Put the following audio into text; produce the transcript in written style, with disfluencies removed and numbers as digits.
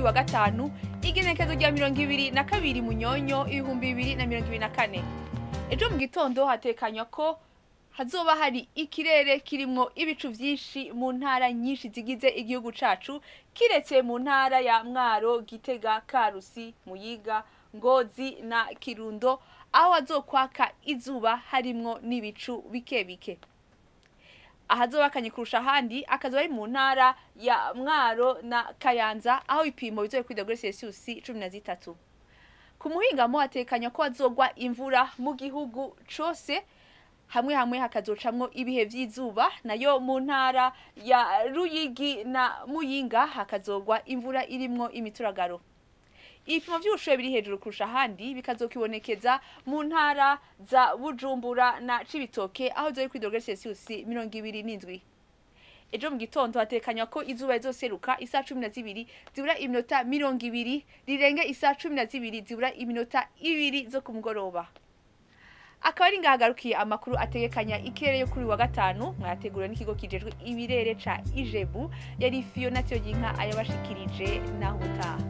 wa gatanu igenekezo rya 22 Munyonyo 2024. Ejo mu gitondo hatekanywa ko hazoba hari ikirere kirimwo ibicu vyinshi mu ntara nyinshi zigize igihugu cacu, kiretse mu ntara ya Mwaro, Gitega, Karusi, Muyiga, Ngozi na Kirundo, aho hazokwaka izuba harimwo n'ibicu bike bike. Ahazoba kanye kurusha ahandi akazoba ari mu ntara ya Mwaro na Kayanza, aho ipimo bizoye kuri degrees Celsius 13. Ku muhingamo hatekanywa ko hazogwa imvura mu gihugu cose, hamwe hakazocamwo ibihe vy'izuba, nayo mu ntara ya Ruyigi na Muyinga hakazogwa imvura irimwo imituragaro. Ibipimo vy'ubushuhe biri hejuru kurusha ahandi bikazokibonekeza mu ntara za Bujumbura na Cibitoke, aho zoye kuri degrees Celsius 27. Ejo mu gitondo hatekanywa ko izuba rizoseruka isaha 12 zibura iminota 20 rirenge isaha 12 zibura iminota 2 zo ku mugoroba. Akaba ari ngahagarukiye amakuru ategekanya ikirere yo kuri wa gatanu, mwategura n'ikigo kijejwe ibirere ca Ijebu, yari Fiona Tyoginka ayabashikirije naho utaha.